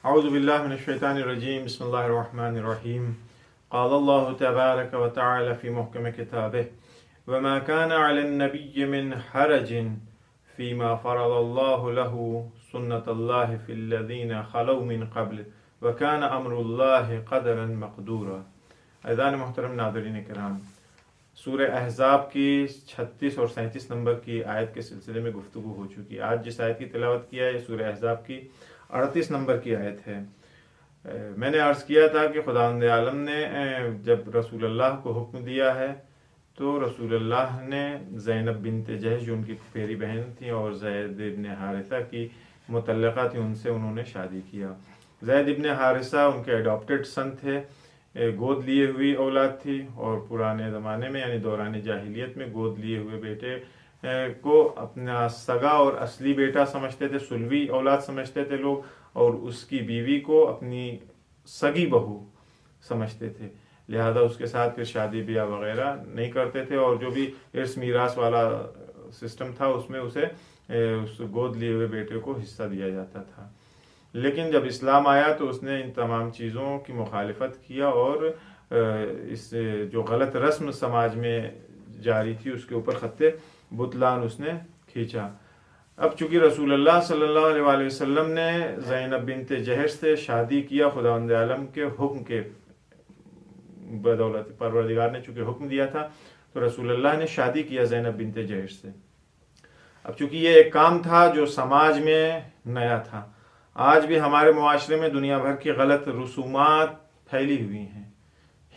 اعوذ باللہ من الشیطان الرجیم بسم اللہ الرحمن الرحیم قال اللہ تبارک وتعالی فی محکم کتابہ وما كان على النبی من حرج فيما فرض اللہ له سنة اللہ فی الذین خلو من قبل وكان امر اللہ قدرا مقدورا۔ اذان محترم ناظرین کرام، سورہ احزاب کی 36 اور 37 نمبر کی آیت کے سلسلے میں گفتگو ہو چکی۔ آج جس آیت کی تلاوت کیا ہے یہ سورہ احزاب کی 38 نمبر کی آیت ہے۔ میں نے عرض کیا تھا کہ خداوند عالم نے جب رسول اللہ کو حکم دیا ہے تو رسول اللہ نے زینب بنت جہش جو ان کی پیری بہن تھی اور زید ابن حارثہ کی مطلقہ تھی، ان سے انہوں نے شادی کیا۔ زید ابن حارثہ ان کے اڈاپٹڈ سن تھے، گود لیے ہوئی اولاد تھی، اور پرانے زمانے میں یعنی دوران جاہلیت میں گود لیے ہوئے بیٹے کو اپنا سگا اور اصلی بیٹا سمجھتے تھے، سلوی اولاد سمجھتے تھے لوگ، اور اس کی بیوی کو اپنی سگی بہو سمجھتے تھے، لہذا اس کے ساتھ پھر شادی بیاہ وغیرہ نہیں کرتے تھے، اور جو بھی ارث میراث والا سسٹم تھا اس میں اسے اس گود لیے ہوئے بیٹے کو حصہ دیا جاتا تھا۔ لیکن جب اسلام آیا تو اس نے ان تمام چیزوں کی مخالفت کیا اور اس جو غلط رسم سماج میں جاری تھی اس کے اوپر خط بطلان اس نے کھینچا۔ اب چونکہ رسول اللہ صلی اللہ علیہ وآلہ وسلم نے زینب بنت جہش سے شادی کیا خداوند عالم کے حکم کے بدولت، پروردگار نے چونکہ حکم دیا تھا تو رسول اللہ نے شادی کیا زینب بنت جہش سے۔ اب چونکہ یہ ایک کام تھا جو سماج میں نیا تھا، آج بھی ہمارے معاشرے میں دنیا بھر کی غلط رسومات پھیلی ہوئی ہیں،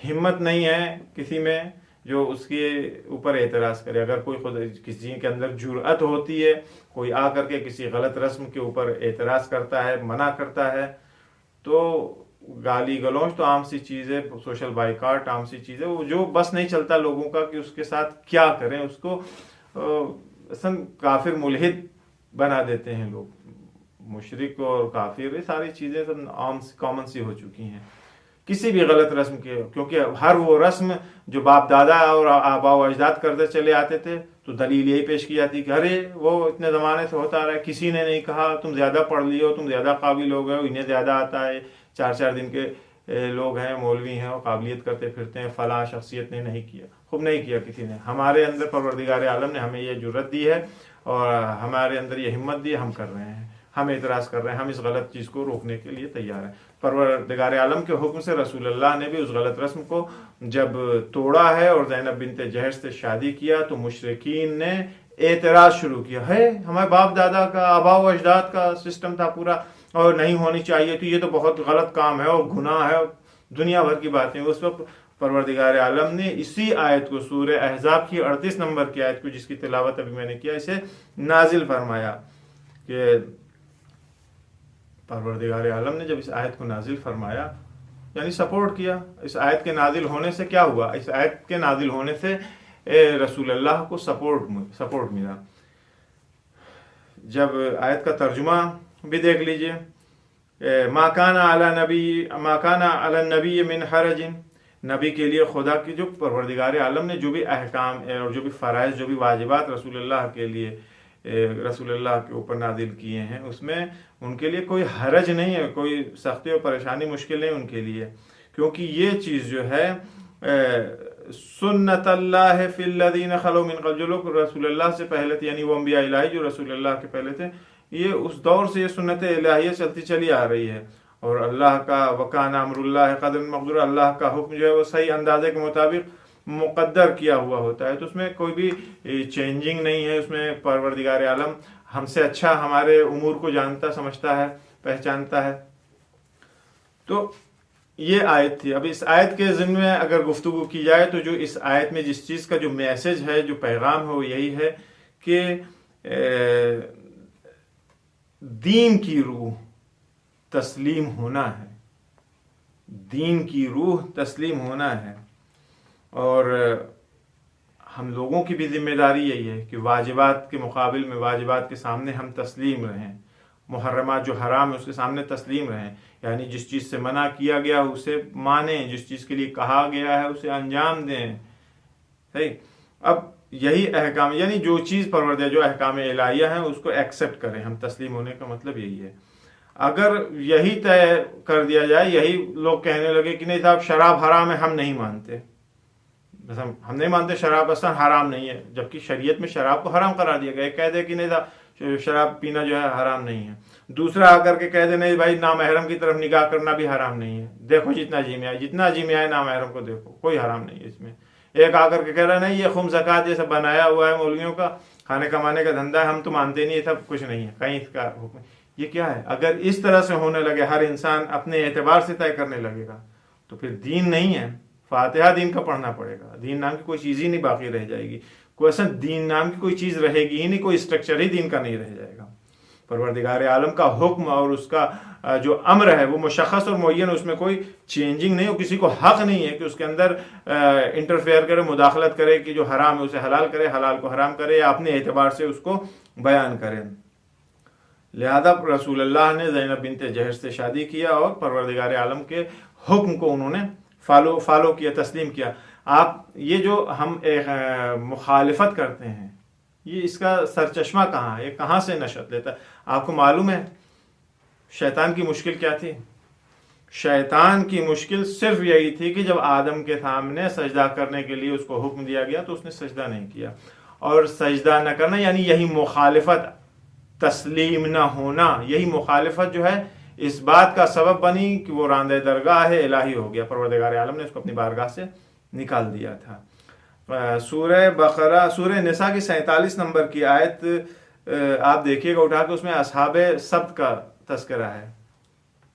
ہمت نہیں ہے کسی میں جو اس کے اوپر اعتراض کرے۔ اگر کوئی خود کسی کے اندر جرأت ہوتی ہے، کوئی آ کر کے کسی غلط رسم کے اوپر اعتراض کرتا ہے، منع کرتا ہے، تو گالی گلوچ تو عام سی چیز ہے، سوشل بائیکاٹ عام سی چیز ہے، وہ جو بس نہیں چلتا لوگوں کا کہ اس کے ساتھ کیا کریں، اس کو اصلا کافر ملحد بنا دیتے ہیں لوگ، مشرک اور کافر، یہ ساری چیزیں سب عام کامن سی ہو چکی ہیں کسی بھی غلط رسم کے، کیونکہ ہر وہ رسم جو باپ دادا اور آبا و اجداد کرتے چلے آتے تھے تو دلیل یہی پیش کی جاتی کہ ارے وہ اتنے زمانے سے ہوتا رہا ہے، کسی نے نہیں کہا، تم زیادہ پڑھ لیے ہو، تم زیادہ قابل ہو گئے ہو، انہیں زیادہ آتا ہے، 4 دن کے لوگ ہیں، مولوی ہیں اور قابلیت کرتے پھرتے ہیں، فلاں شخصیت نے نہیں کیا، خوب نہیں کیا کسی نے۔ ہمارے اندر پروردگار عالم نے ہمیں یہ جرأت دی ہے اور ہمارے اندر یہ ہمت دی ہے، ہم کر رہے ہیں، ہم اعتراض کر رہے ہیں، ہم اس غلط چیز کو روکنے کے لیے تیار ہیں۔ پروردگار عالم کے حکم سے رسول اللہ نے بھی اس غلط رسم کو جب توڑا ہے اور زینب بنت جہش سے شادی کیا تو مشرکین نے اعتراض شروع کیا، ہے ہمارے باپ دادا کا، آبا و اجداد کا سسٹم تھا پورا اور نہیں ہونی چاہیے تھی، یہ تو بہت غلط کام ہے اور گناہ ہے، دنیا بھر کی باتیں۔ اس وقت پروردگار عالم نے اسی آیت کو، سورہ احزاب کی 38 نمبر کی آیت کو، جس کی تلاوت ابھی میں نے کیا، اسے نازل فرمایا کہ پروردگار عالم نے جب اس آیت کو نازل فرمایا یعنی سپورٹ کیا۔ اس آیت کے نازل ہونے سے کیا ہوا؟ اس آیت کے نازل ہونے سے رسول اللہ کو سپورٹ ملا۔ جب آیت کا ترجمہ بھی دیکھ لیجئے، ما کان علی النبی من حرج، نبی کے لیے خدا کی جو پروردگار عالم نے جو بھی احکام اور جو بھی فرائض، جو بھی واجبات رسول اللہ کے لیے، رسول اللہ کے اوپر نازل کیے ہیں، اس میں ان کے لیے کوئی حرج نہیں ہے، کوئی سختی اور پریشانی مشکل نہیں ان کے لیے، کیونکہ یہ چیز جو ہے سنت اللہ فی الذین خلو من قبل، جو لوگ رسول اللہ سے پہلے تھے یعنی وہ انبیاء الہی جو رسول اللہ کے پہلے تھے، یہ اس دور سے یہ سنت الہیہ چلتی چلی آ رہی ہے، اور اللہ کا وکان امر اللہ قدر مقدور، اللہ کا حکم جو ہے وہ صحیح اندازے کے مطابق مقدر کیا ہوا ہوتا ہے، تو اس میں کوئی بھی چینجنگ نہیں ہے، اس میں پروردگار عالم ہم سے اچھا ہمارے امور کو جانتا، سمجھتا ہے، پہچانتا ہے۔ تو یہ آیت تھی۔ اب اس آیت کے ضمن میں اگر گفتگو کی جائے تو جو اس آیت میں جس چیز کا جو میسج ہے، جو پیغام ہے، وہ یہی ہے کہ دین کی روح تسلیم ہونا ہے، دین کی روح تسلیم ہونا ہے، اور ہم لوگوں کی بھی ذمہ داری یہی ہے کہ واجبات کے مقابل میں، واجبات کے سامنے ہم تسلیم رہیں، محرمات جو حرام ہے اس کے سامنے تسلیم رہیں، یعنی جس چیز سے منع کیا گیا اسے مانیں، جس چیز کے لیے کہا گیا ہے اسے انجام دیں۔ صحیح؟ اب یہی احکام، یعنی جو چیز پروردگار، جو احکام الہیہ ہیں اس کو ایکسیپٹ کریں، ہم تسلیم ہونے کا مطلب یہی ہے۔ اگر یہی طے کر دیا جائے، یہی لوگ کہنے لگے کہ نہیں صاحب شراب حرام ہے، ہم نہیں مانتے، ہم نہیں مانتے شراب اصلا حرام نہیں ہے، جبکہ شریعت میں شراب کو حرام قرار دیا گیا، کہہ دے کہ نہیں صاحب شراب پینا جو ہے حرام نہیں ہے، دوسرا آ کر کے کہہ دے نہیں بھائی نامحرم کی طرف نگاہ کرنا بھی حرام نہیں ہے، دیکھو جتنا جی میں آئے نامحرم کو دیکھو، کوئی حرام نہیں ہے اس میں۔ ایک آ کر کے کہہ رہا نہیں یہ خم زکوٰۃ یہ سب بنایا ہوا ہے مولویوں کا، کھانے کمانے کا دھندا ہے، ہم تو مانتے نہیں، یہ سب کچھ نہیں ہے، کہیں اس کا حکم۔ یہ کیا ہے؟ اگر اس طرح سے ہونے لگے، ہر انسان اپنے اعتبار سے طے کرنے لگے گا تو پھر دین نہیں ہے، فاتحہ دین کا پڑھنا پڑے گا، دین نام کی کوئی چیز ہی نہیں باقی رہ جائے گی، کوئی اصل دین نام کی کوئی چیز رہے گی ہی نہیں، کوئی اسٹرکچر ہی دین کا نہیں رہ جائے گا۔ پروردگار عالم کا حکم اور اس کا جو امر ہے وہ مشخص اور معین، اس میں کوئی چینجنگ نہیں، اور کسی کو حق نہیں ہے کہ اس کے اندر انٹرفیئر کرے، مداخلت کرے، کہ جو حرام ہے اسے حلال کرے، حلال کو حرام کرے، یا اپنے اعتبار سے اس کو بیان کرے۔ لہذا رسول اللہ نے زینب بنت جحش سے شادی کیا اور پروردگار عالم کے حکم کو انہوں نے فالو کیا، تسلیم کیا۔ آپ یہ جو ہم مخالفت کرتے ہیں، یہ اس کا سرچشمہ کہاں ہے؟ یہ کہاں سے نشأت لیتا ہے؟ آپ کو معلوم ہے شیطان کی مشکل کیا تھی؟ شیطان کی مشکل صرف یہی تھی کہ جب آدم کے سامنے سجدہ کرنے کے لیے اس کو حکم دیا گیا تو اس نے سجدہ نہیں کیا، اور سجدہ نہ کرنا یعنی یہی مخالفت، تسلیم نہ ہونا، یہی مخالفت جو ہے اس بات کا سبب بنی کہ وہ راندہ درگاہ الہی ہو گیا، پروردگار عالم نے اس کو اپنی بارگاہ سے نکال دیا تھا۔ سورہ بقرہ، سورہ نساء کی 47 نمبر کی آیت آپ دیکھیے گا اٹھا کے، اس میں اصحاب سبت کا تذکرہ ہے،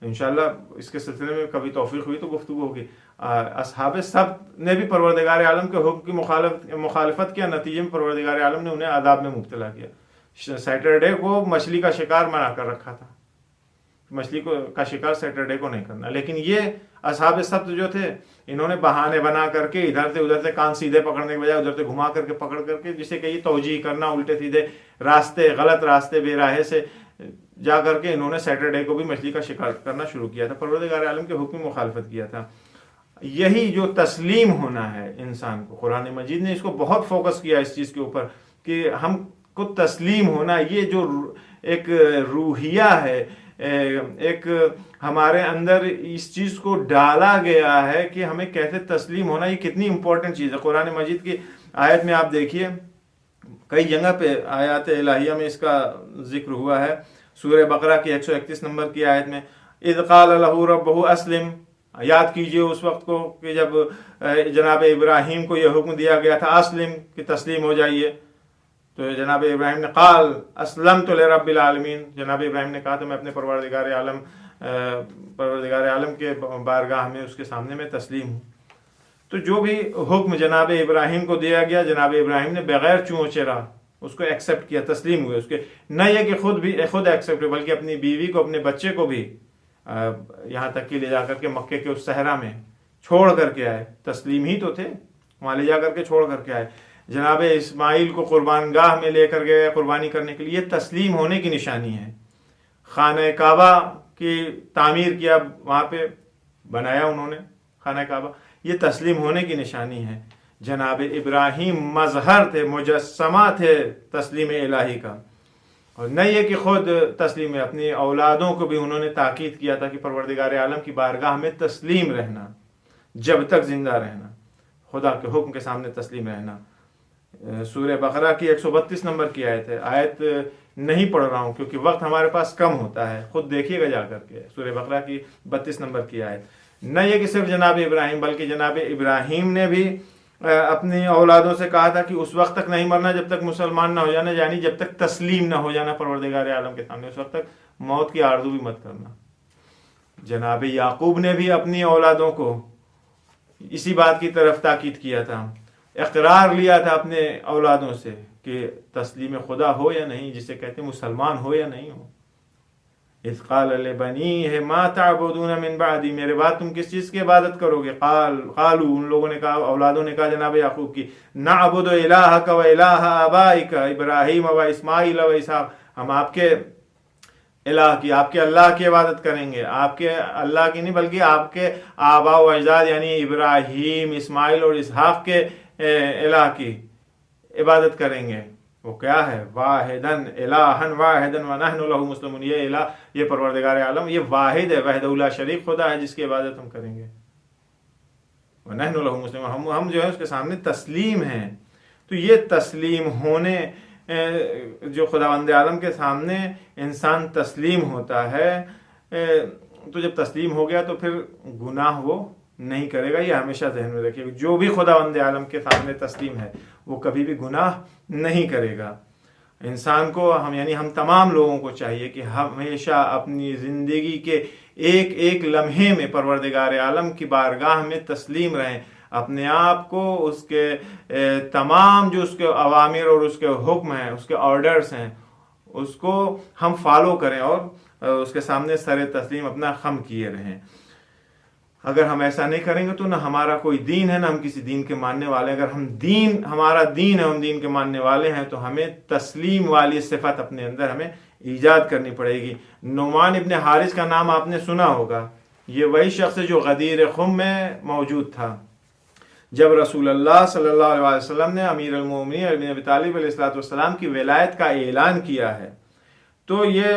انشاءاللہ اس کے سلسلے میں کبھی توفیق ہوئی تو گفتگو ہوگی۔ اصحاب سبت نے بھی پروردگار عالم کے حکم کی مخالفت کیا، نتیجے میں پروردگار عالم نے انہیں عذاب میں مبتلا کیا۔ سیٹرڈے کو مچھلی کا شکار منع کر رکھا تھا، مچھلی کا شکار سیٹرڈے کو نہیں کرنا، لیکن یہ اصحاب سبت جو تھے انہوں نے بہانے بنا کر کے ادھر سے کان سیدھے پکڑنے کے بجائے ادھر سے گھما کر کے پکڑ کر کے، جسے کہ یہ توجیہ کرنا الٹے سیدھے راستے، غلط راستے، بے راہے سے جا کر کے انہوں نے سیٹرڈے کو بھی مچھلی کا شکار کرنا شروع کیا تھا، پروردگار عالم کے حکم مخالفت کیا تھا۔ یہی جو تسلیم ہونا ہے انسان کو، قرآن مجید نے اس کو بہت فوکس کیا اس چیز کے اوپر کہ ہم کو تسلیم ہونا، یہ جو ایک روحیہ ہے، ایک ہمارے اندر اس چیز کو ڈالا گیا ہے کہ ہمیں کیسے تسلیم ہونا، یہ کتنی امپورٹنٹ چیز ہے۔ قرآن مجید کی آیت میں آپ دیکھیے کئی جگہ پہ آیات الہیہ میں اس کا ذکر ہوا ہے۔ سورہ بقرہ کی 131 نمبر کی آیت میں اذ قال له ربه اسلم، یاد کیجئے اس وقت کو کہ جب جناب ابراہیم کو یہ حکم دیا گیا تھا اسلم، کہ تسلیم ہو جائیے، تو جناب ابراہیم نے قال اسلمت لرب العالمین، جناب ابراہیم نے کہا تو میں اپنے پروردگار عالم کے بارگاہ میں، اس کے سامنے میں تسلیم ہوں۔ تو جو بھی حکم جناب ابراہیم کو دیا گیا، جناب ابراہیم نے بغیر چون چرا اس کو ایکسیپٹ کیا، تسلیم ہوئے اس کے، نہ یہ کہ خود ایکسیپٹ، بلکہ اپنی بیوی کو، اپنے بچے کو بھی یہاں تک کہ لے جا کر کے مکے کے اس صحرا میں چھوڑ کر کے آئے، تسلیم ہی تو تھے، وہاں لے جا کر کے چھوڑ کر کے آئے۔ جناب اسماعیل کو قربان گاہ میں لے کر گئے قربانی کرنے کے لیے، تسلیم ہونے کی نشانی ہے۔ خانہ کعبہ کی تعمیر کیا، وہاں پہ بنایا انہوں نے خانہ کعبہ، یہ تسلیم ہونے کی نشانی ہے۔ جناب ابراہیم مظہر تھے، مجسمہ تھے تسلیم الہی کا، اور نہ یہ کہ خود تسلیم ہے، اپنی اولادوں کو بھی انہوں نے تاکید کیا تھا کہ پروردگار عالم کی بارگاہ میں تسلیم رہنا، جب تک زندہ رہنا، خدا کے حکم کے سامنے تسلیم رہنا۔ سورہ بقرہ کی 132 نمبر کی آیت ہے، آیت نہیں پڑھ رہا ہوں کیونکہ وقت ہمارے پاس کم ہوتا ہے، خود دیکھیے گا جا کر کے، سورہ بقرہ کی 32 نمبر کی آیت۔ نہ یہ کہ صرف جناب ابراہیم، بلکہ جناب ابراہیم نے بھی اپنی اولادوں سے کہا تھا کہ اس وقت تک نہیں مرنا جب تک مسلمان نہ ہو جانا، یعنی جب تک تسلیم نہ ہو جانا پروردگار عالم کے سامنے، اس وقت تک موت کی آرزو بھی مت کرنا۔ جناب یعقوب نے بھی اپنی اولادوں کو اسی بات کی طرف تاکید کیا تھا، اقرار لیا تھا اپنے اولادوں سے کہ تسلیم خدا ہو یا نہیں، جسے کہتے ہیں مسلمان ہو یا نہیں ہو۔ اذ قال لبنیہ ما تعبدون من بعدی، میرے بعد تم کس چیز کی عبادت کرو گے؟ قالوا، ان لوگوں نے کہا، اولادوں نے کہا جناب یعقوب کی، نعبد الہک و الہ آبائک ابراہیم و اسماعیل و اسحاق، ہم آپ کے الہ کی، آپ کے اللہ کی عبادت کریں گے، آپ کے اللہ کی نہیں بلکہ آپ کے آباء و اجداد یعنی ابراہیم، اسماعیل اور اسحاق کے الہ کی عبادت کریں گے۔ وہ کیا ہے؟ واحدن الہن واحدن ونحن لہ مسلمون، یہ الہ، یہ پروردگار عالم، یہ واحد ہے، وحدہ لا شریک خدا ہے جس کی عبادت ہم کریں گے. ونحن لہ مسلمون، ہم جو ہے اس کے سامنے تسلیم ہیں. تو یہ تسلیم ہونے، جو خداوند عالم کے سامنے انسان تسلیم ہوتا ہے، تو جب تسلیم ہو گیا تو پھر گناہ وہ نہیں کرے گا. یہ ہمیشہ ذہن میں رکھیے، جو بھی خداوند عالم کے سامنے تسلیم ہے وہ کبھی بھی گناہ نہیں کرے گا. انسان کو ہم تمام لوگوں کو چاہیے کہ ہمیشہ اپنی زندگی کے ایک ایک لمحے میں پروردگار عالم کی بارگاہ میں تسلیم رہیں، اپنے آپ کو اس کے تمام جو اس کے اوامر اور اس کے حکم ہیں، اس کے آرڈرز ہیں، اس کو ہم فالو کریں اور اس کے سامنے سر تسلیم اپنا خم کیے رہیں. اگر ہم ایسا نہیں کریں گے تو نہ ہمارا کوئی دین ہے، نہ ہم کسی دین کے ماننے والے ہیں. اگر ہمارا دین ہے، ہم دین کے ماننے والے ہیں، تو ہمیں تسلیم والی صفت اپنے اندر ہمیں ایجاد کرنی پڑے گی. نعمان ابن حارث کا نام آپ نے سنا ہوگا. یہ وہی شخص ہے جو غدیر خم میں موجود تھا جب رسول اللہ صلی اللہ علیہ وسلم نے امیر المومنین علی بن ابی طالب علیہ السلام کی ولایت کا اعلان کیا ہے. تو یہ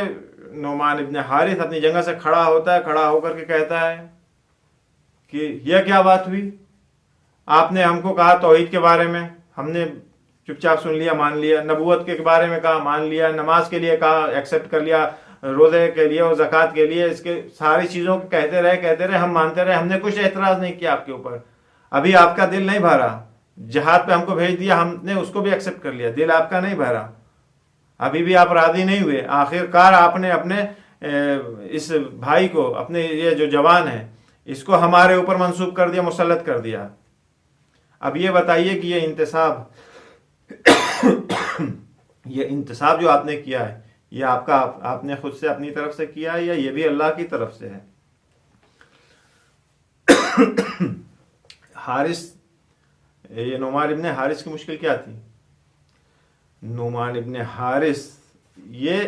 نعمان ابن حارث اپنی جگہ سے کھڑا ہوتا ہے، کھڑا ہو کر کے کہتا ہے کہ یہ کیا بات ہوئی؟ آپ نے ہم کو کہا توحید کے بارے میں، ہم نے چپ چاپ سن لیا، مان لیا. نبوت کے بارے میں کہا، مان لیا. نماز کے لیے کہا، ایکسیپٹ کر لیا. روزے کے لیے اور زکوٰۃ کے لیے، اس کے ساری چیزوں کو کہتے رہے، ہم مانتے رہے، ہم نے کچھ اعتراض نہیں کیا آپ کے اوپر. ابھی آپ کا دل نہیں بھرا، جہاد پہ ہم کو بھیج دیا، ہم نے اس کو بھی ایکسیپٹ کر لیا، دل آپ کا نہیں بھرا، ابھی بھی آپ راضی نہیں ہوئے. آخر کار آپ نے اپنے اس بھائی کو، اپنے یہ جو جوان ہے، اس کو ہمارے اوپر منسوب کر دیا، مسلط کر دیا. اب یہ بتائیے کہ یہ انتصاب جو آپ نے کیا ہے، یہ آپ نے خود سے اپنی طرف سے کیا ہے یا یہ بھی اللہ کی طرف سے ہے؟ یہ نعمان ابن حارث کی مشکل کیا تھی؟ نعمان ابن حارث یہ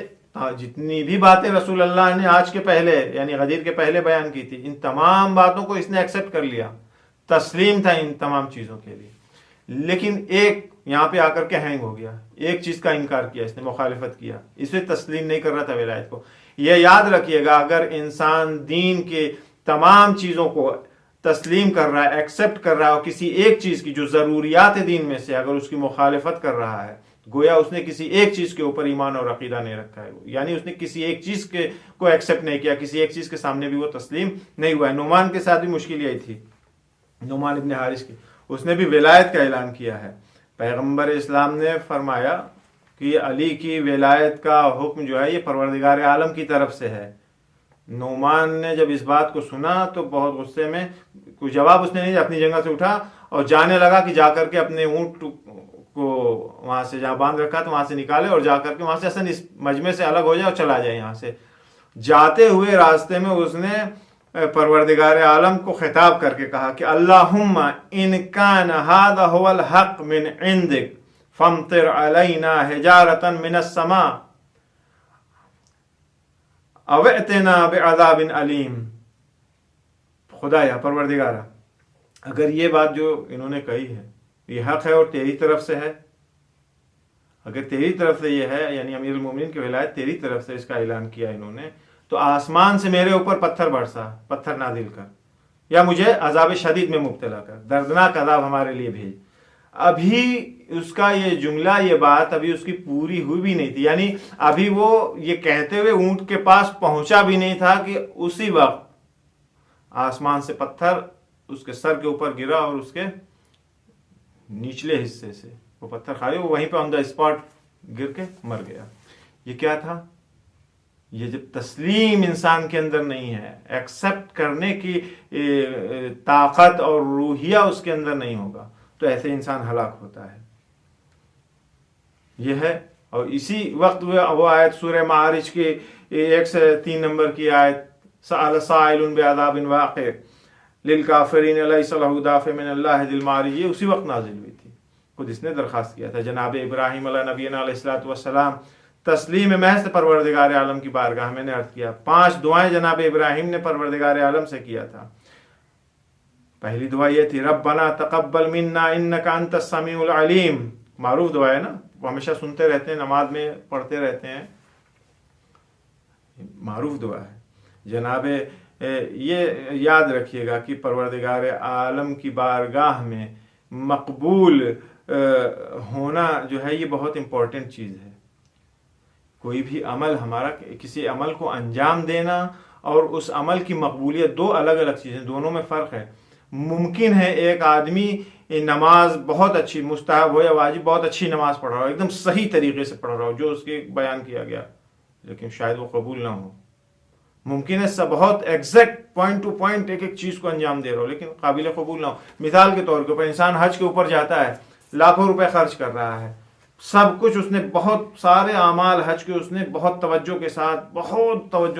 جتنی بھی باتیں رسول اللہ نے آج کے پہلے یعنی غدیر کے پہلے بیان کی تھی، ان تمام باتوں کو اس نے ایکسیپٹ کر لیا، تسلیم تھا ان تمام چیزوں کے لیے. لیکن ایک یہاں پہ آ کر کے ہینگ ہو گیا، ایک چیز کا انکار کیا، اس نے مخالفت کیا، اسے تسلیم نہیں کر رہا تھا ولایت کو. یہ یاد رکھیے گا، اگر انسان دین کے تمام چیزوں کو تسلیم کر رہا ہے، ایکسیپٹ کر رہا ہے، اور کسی ایک چیز کی جو ضروریات دین میں سے اگر اس کی مخالفت کر رہا ہے، گویا اس نے کسی ایک چیز کے اوپر ایمان اور عقیدہ نہیں رکھا ہے، یعنی اس نے کسی ایک چیز کو ایکسیپٹ نہیں کیا، کسی ایک چیز کے سامنے بھی وہ تسلیم نہیں ہوا ہے. نعمان کے ساتھ بھی مشکل یہی تھی، نعمان ابن حارث کی. اس نے بھی ولایت کا اعلان کیا ہے. پیغمبر اسلام نے فرمایا کہ علی کی ولایت کا حکم جو ہے یہ پروردگار عالم کی طرف سے ہے. نعمان نے جب اس بات کو سنا تو بہت غصے میں، کوئی جواب اس نے نہیں، اپنی جگہ سے اٹھا اور جانے لگا کہ جا کر کے اپنے اونٹ کو وہاں سے جہاں باندھ رکھا تو وہاں سے نکالے اور جا کر کے وہاں سے اصلا اس مجمع سے الگ ہو جائے اور چلا جائے. یہاں سے جاتے ہوئے راستے میں اس نے پروردگار عالم کو خطاب کر کے کہا کہ اللہم ان کان ھذا ھو الحق من عندک فامطر علینا حجارۃ من السماء او ائتنا بعذاب علیم. خدایا، پروردگارا، اگر یہ بات جو انہوں نے کہی ہے یہ حق ہے اور تیری طرف سے ہے، اگر تیری طرف سے یہ ہے، یعنی امیر المومنین کی ولایت تیری طرف سے اس کا اعلان کیا انہوں نے، تو آسمان سے میرے اوپر پتھر برسا، پتھر نازل کر، یا مجھے عذاب شدید میں مبتلا کر، دردناک عذاب ہمارے لیے بھیج. ابھی اس کا یہ جملہ، یہ بات ابھی اس کی پوری ہوئی بھی نہیں تھی، یعنی ابھی وہ یہ کہتے ہوئے اونٹ کے پاس پہنچا بھی نہیں تھا کہ اسی وقت آسمان سے پتھر اس کے سر کے اوپر گرا اور اس کے نچلے حصے سے وہ پتھر کھائے، وہ وہیں پہ آن دا اسپاٹ گر کے مر گیا. یہ کیا تھا؟ یہ جب تسلیم انسان کے اندر نہیں ہے، ایکسیپٹ کرنے کی طاقت اور روحیہ اس کے اندر نہیں ہوگا، تو ایسے انسان ہلاک ہوتا ہے. یہ ہے. اور اسی وقت وہ آیت سورہ معارج کی 1 سے 3 نمبر کی آیت، سأل سائل بعذاب واقع للکافرین لیس لہ دافع من اللہ ذی المعارج، یہ اسی وقت نازل ہوئی تھی. خود اس نے درخواست کیا تھا. جناب ابراہیم علیہ نبینا علیہ الصلوۃ والسلام تسلیم محض پروردگار عالم کی بارگاہ میں نے عرض کیا. 5 دعائیں جناب ابراہیم نے پروردگار عالم سے کیا تھا. پہلی دعا یہ تھی، ربنا تقبل منا انک انت السمیع العلیم معروف دعا ہے نا, وہ ہمیشہ سنتے رہتے ہیں, نماز میں پڑھتے رہتے ہیں, معروف دعا ہے جناب. یہ یاد رکھیے گا کہ پروردگار عالم کی بارگاہ میں مقبول ہونا جو ہے یہ بہت امپورٹنٹ چیز ہے. کوئی بھی عمل ہمارا, کسی عمل کو انجام دینا اور اس عمل کی مقبولیت دو الگ الگ چیزیں, دونوں میں فرق ہے. ممکن ہے ایک آدمی نماز بہت اچھی, مستحب ہو یا واجب, بہت اچھی نماز پڑھ رہا ہو, ایک دم صحیح طریقے سے پڑھ رہا ہو جو اس کے بیان کیا گیا, لیکن شاید وہ قبول نہ ہو. ممکن ہے سب بہت ایگزیکٹ پوائنٹ ٹو پوائنٹ ایک ایک چیز کو انجام دے رہا ہو, لیکن قابل قبول نہ ہو. مثال کے طور پر انسان حج کے اوپر جاتا ہے, لاکھوں روپے خرچ کر رہا ہے, سب کچھ اس نے, بہت سارے اعمال حج کے اس نے بہت توجہ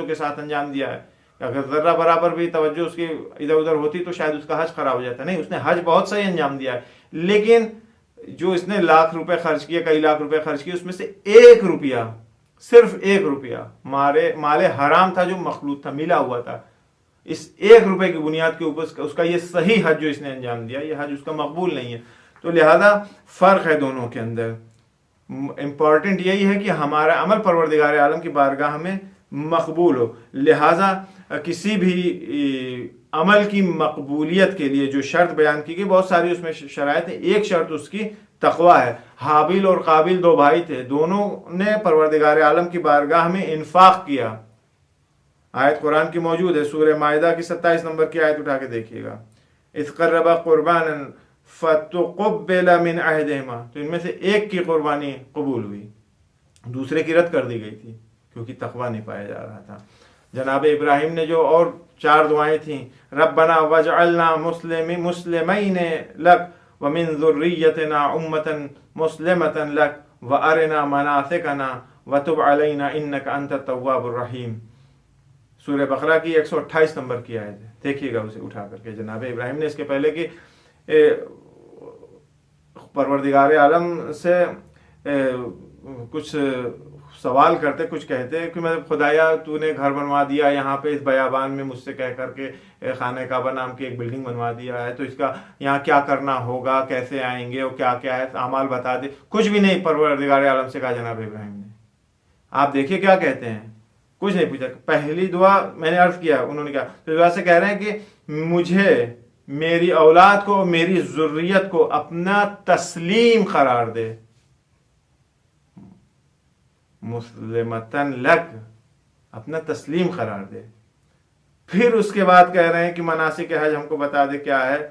کے ساتھ انجام دیا ہے. اگر ذرہ برابر بھی توجہ اس کی ادھر ادھر ہوتی تو شاید اس کا حج خراب ہو جاتا. نہیں, اس نے حج بہت صحیح انجام دیا ہے, لیکن جو اس نے لاکھ روپے خرچ کیے, کئی لاکھ روپے خرچ کیے, اس میں سے ایک روپیہ, صرف ایک روپیہ مال حرام تھا جو مخلوط تھا, ملا ہوا تھا. اس ایک روپے کی بنیاد کے اوپر اس کا یہ صحیح حج جو اس نے انجام دیا, یہ حج اس کا مقبول نہیں ہے. تو لہذا فرق ہے دونوں کے اندر. امپورٹنٹ یہی ہے کہ ہمارا عمل پروردگار عالم کی بارگاہ میں مقبول ہو. لہذا کسی بھی عمل کی مقبولیت کے لیے جو شرط بیان کی گئی, بہت ساری اس میں شرائط ہیں. ایک شرط اس کی تقویٰ ہے. حابیل اور قابیل دو بھائی تھے, دونوں نے پروردگار عالم کی بارگاہ میں انفاق کیا. آیت قرآن کی موجود ہے, سورہ مائدہ کی 27 نمبر کی آیت اٹھا کے دیکھیے گا. اذ قربا قربانا فتقبل من احدہما, تو ان میں سے ایک کی قربانی قبول ہوئی, دوسرے کی رد کر دی گئی تھی کیونکہ تقویٰ نہیں پایا جا رہا تھا. جناب ابراہیم نے جو اور 4 دعائیں تھیں, ربنا وجعلنا مسلمین لک ومن ذریتنا امۃ مسلمۃ لک وارنا مناسکنا وتب علینا انک انت التواب الرحیم. سورہ بقرہ کی 128 نمبر کی آیت ہے, دیکھیے گا اسے اٹھا کر کے. جناب ابراہیم نے اس کے پہلے کہ پروردگار عالم سے کچھ سوال کرتے, کچھ کہتے کہ مطلب خدایا تو نے گھر بنوا دیا یہاں پہ اس بیابان میں, مجھ سے کہہ کر کے خانہ کعبہ نام کی ایک بلڈنگ بنوا دیا ہے, تو اس کا یہاں کیا کرنا ہوگا, کیسے آئیں گے, اور کیا کیا ہے, اعمال بتا دے. کچھ بھی نہیں پروردگار عالم سے کہا جناب ابراہیم نے. آپ دیکھیے کیا کہتے ہیں, کچھ نہیں پوچھا. پہلی دعا میں نے عرض کیا, انہوں نے کہا, تو دعا سے کہہ رہے ہیں کہ مجھے, میری اولاد کو, میری ذریت کو اپنا تسلیم قرار دے, مسلمتن لک, اپنا تسلیم قرار دے. پھر اس کے بعد کہہ رہے ہیں کہ مناسک حج ہم کو بتا دے کیا ہے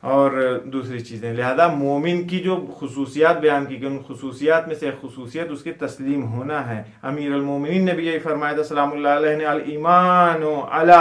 اور دوسری چیزیں. لہذا مومن کی جو خصوصیات بیان کی گئی, ان خصوصیات میں سے خصوصیت اس کی تسلیم ہونا ہے. امیر المومنین نے بھی یہی فرمایا تھا سلام اللہ علیہ نے, الایمان علی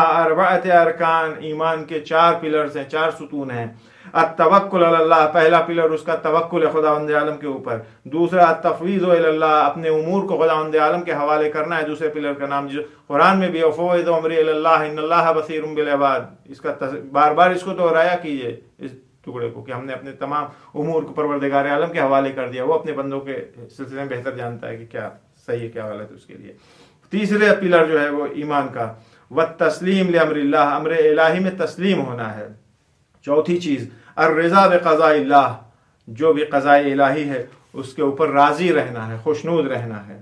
4 ارکان, ایمان کے 4 پلرز ہیں, 4 ستون ہیں. التوکل علی اللہ, پہلا پلر اس کا توکل ہے خداوند عالم کے اوپر. دوسرا التفویض الی اللہ, اپنے امور کو خداوند عالم کے حوالے کرنا ہے, دوسرے پلر کا نام جو قرآن میں بھی وفوض امری الی اللہ ان اللہ بصیر بالعباد. اس کا بار بار اس کو دہرایا کیجیے, اس ٹکڑے کو, کہ ہم نے اپنے تمام امور کو پروردگار عالم کے حوالے کر دیا, وہ اپنے بندوں کے سلسلے میں بہتر جانتا ہے کہ کیا صحیح ہے کیا غلط ہے اس کے لیے. تیسرے پلر جو ہے وہ ایمان کا, والتسلیم لامر اللہ, امر الہی میں تسلیم ہونا ہے. چوتھی چیز الرضا بقضاء اللہ, جو بھی قضاء الہی ہے اس کے اوپر راضی رہنا ہے, خوشنود رہنا ہے.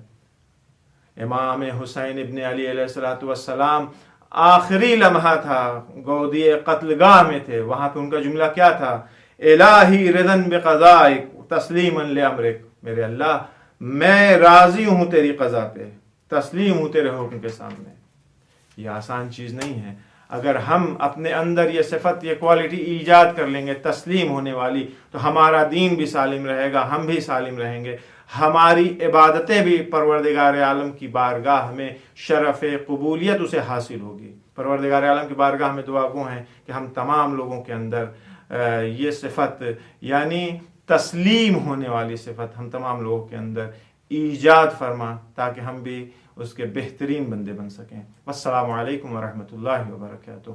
امام حسین ابن علی علیہ السلام آخری لمحہ تھا, گودی قتل گاہ میں تھے, وہاں پہ ان کا جملہ کیا تھا, الہی رضا بقضائک تسلیما لامرک, میرے اللہ میں راضی ہوں تیری قضا پہ, تسلیم ہوں تیرے حکم کے سامنے. یہ آسان چیز نہیں ہے. اگر ہم اپنے اندر یہ صفت, یہ کوالٹی ایجاد کر لیں گے تسلیم ہونے والی, تو ہمارا دین بھی سالم رہے گا, ہم بھی سالم رہیں گے, ہماری عبادتیں بھی پروردگار عالم کی بارگاہ میں شرف قبولیت اسے حاصل ہوگی. پروردگار عالم کی بارگاہ میں دعا گو ہیں کہ ہم تمام لوگوں کے اندر یہ صفت, یعنی تسلیم ہونے والی صفت, ہم تمام لوگوں کے اندر ایجاد فرما, تاکہ ہم بھی اس کے بہترین بندے بن سکیں. والسلام علیکم ورحمۃ اللہ وبرکاتہ.